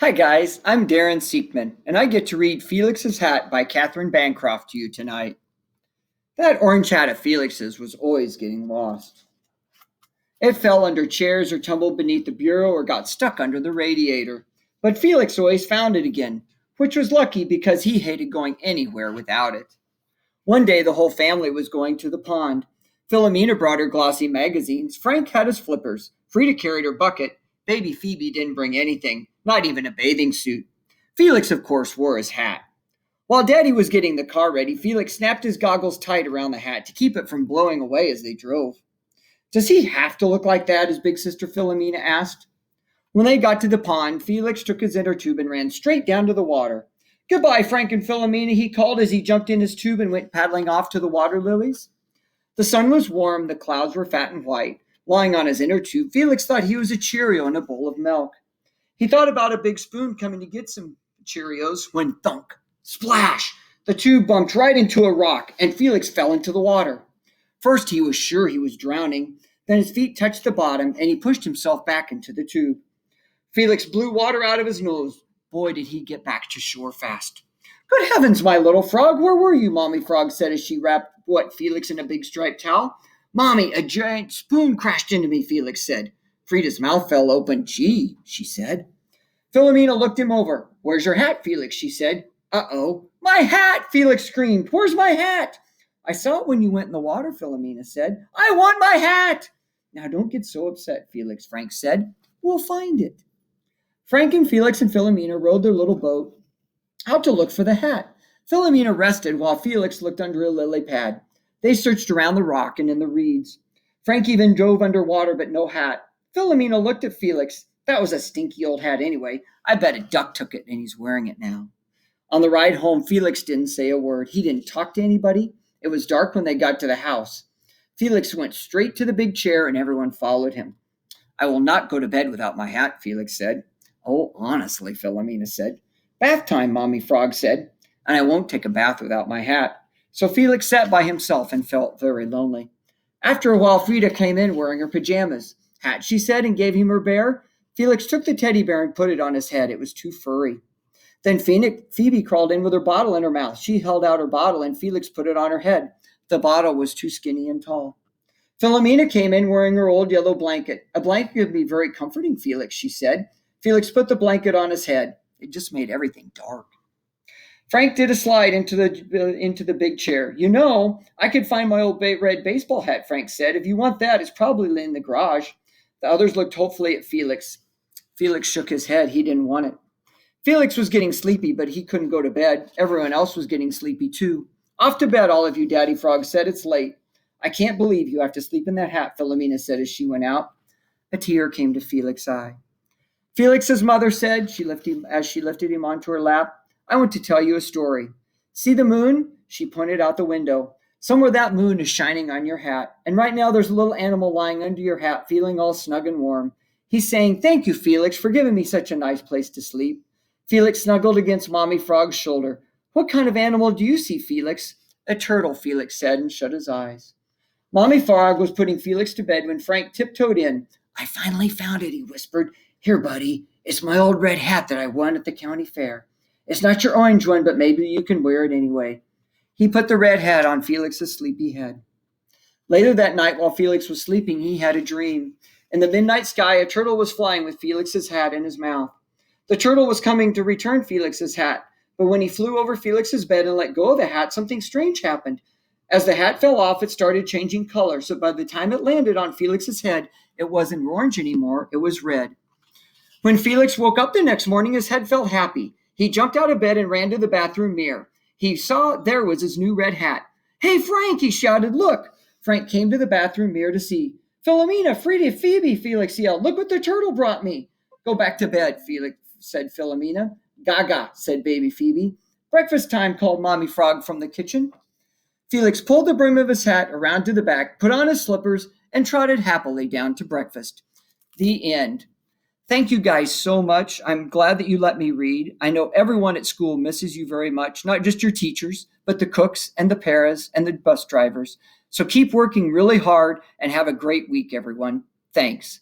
Hi guys, I'm Darren Siekman, and I get to read Felix's Hat by Catherine Bancroft to you tonight. That orange hat of Felix's was always getting lost. It fell under chairs or tumbled beneath the bureau or got stuck under the radiator. But Felix always found it again, which was lucky because he hated going anywhere without it. One day the whole family was going to the pond. Philomena brought her glossy magazines. Frank had his flippers. Frida carried her bucket. Baby Phoebe didn't bring anything, not even a bathing suit. Felix, of course, wore his hat. While Daddy was getting the car ready, Felix snapped his goggles tight around the hat to keep it from blowing away as they drove. Does he have to look like that? His big sister Philomena asked. When they got to the pond, Felix took his inner tube and ran straight down to the water. Goodbye, Frank and Philomena, he called as he jumped in his tube and went paddling off to the water lilies. The sun was warm, the clouds were fat and white. Lying on his inner tube, Felix thought he was a Cheerio in a bowl of milk. He thought about a big spoon coming to get some Cheerios when thunk, splash, the tube bumped right into a rock and Felix fell into the water. First he was sure he was drowning, then his feet touched the bottom and he pushed himself back into the tube. Felix blew water out of his nose. Boy, did he get back to shore fast. Good heavens, my little frog, where were you? Mommy Frog said as she wrapped Felix in a big striped towel. Mommy, a giant spoon crashed into me, Felix said. Frida's mouth fell open. Gee, she said. Philomena looked him over. Where's your hat, Felix, she said. Uh-oh. My hat, Felix screamed. Where's my hat? I saw it when you went in the water, Philomena said. I want my hat. Now don't get so upset, Felix, Frank said. We'll find it. Frank and Felix and Philomena rowed their little boat out to look for the hat. Philomena rested while Felix looked under a lily pad. They searched around the rock and in the reeds. Frank even dove underwater, but no hat. Philomena looked at Felix. That was a stinky old hat anyway. I bet a duck took it and he's wearing it now. On the ride home, Felix didn't say a word. He didn't talk to anybody. It was dark when they got to the house. Felix went straight to the big chair and everyone followed him. I will not go to bed without my hat, Felix said. Oh, honestly, Philomena said. Bath time, Mommy Frog said. And I won't take a bath without my hat. So Felix sat by himself and felt very lonely. After a while, Frida came in wearing her pajamas. Hat, she said, and gave him her bear. Felix took the teddy bear and put it on his head. It was too furry. Then Phoebe crawled in with her bottle in her mouth. She held out her bottle and Felix put it on her head. The bottle was too skinny and tall. Philomena came in wearing her old yellow blanket. A blanket would be very comforting, Felix, she said. Felix put the blanket on his head. It just made everything dark. Frank did a slide into the big chair. You know, I could find my old red baseball hat, Frank said. If you want that, it's probably in the garage. The others looked hopefully at Felix. Felix shook his head. He didn't want it. Felix was getting sleepy, but he couldn't go to bed. Everyone else was getting sleepy too. Off to bed, all of you, Daddy Frog said. It's late. I can't believe you have to sleep in that hat, Philomena said as she went out. A tear came to Felix's eye. Felix's mother said, as she lifted him onto her lap, I want to tell you a story. See the moon? She pointed out the window. Somewhere that moon is shining on your hat, and right now there's a little animal lying under your hat, feeling all snug and warm. He's saying, thank you, Felix, for giving me such a nice place to sleep. Felix snuggled against Mommy Frog's shoulder. What kind of animal do you see, Felix? A turtle, Felix said, and shut his eyes. Mommy Frog was putting Felix to bed when Frank tiptoed in. I finally found it, he whispered. Here, buddy, it's my old red hat that I won at the county fair. It's not your orange one, but maybe you can wear it anyway. He put the red hat on Felix's sleepy head. Later that night, while Felix was sleeping, he had a dream. In the midnight sky, a turtle was flying with Felix's hat in his mouth. The turtle was coming to return Felix's hat, but when he flew over Felix's bed and let go of the hat, something strange happened. As the hat fell off, it started changing color, so by the time it landed on Felix's head, it wasn't orange anymore, it was red. When Felix woke up the next morning, his head felt happy. He jumped out of bed and ran to the bathroom mirror. He saw there was his new red hat. Hey, Frank, he shouted, look. Frank came to the bathroom mirror to see. Philomena, Frida, Phoebe, Felix yelled. Look what the turtle brought me. Go back to bed, Felix said Philomena. Gaga, said baby Phoebe. Breakfast time, called Mommy Frog from the kitchen. Felix pulled the brim of his hat around to the back, put on his slippers, and trotted happily down to breakfast. The end. Thank you guys so much. I'm glad that you let me read. I know everyone at school misses you very much, not just your teachers, but the cooks and the paras and the bus drivers. So keep working really hard and have a great week, everyone. Thanks.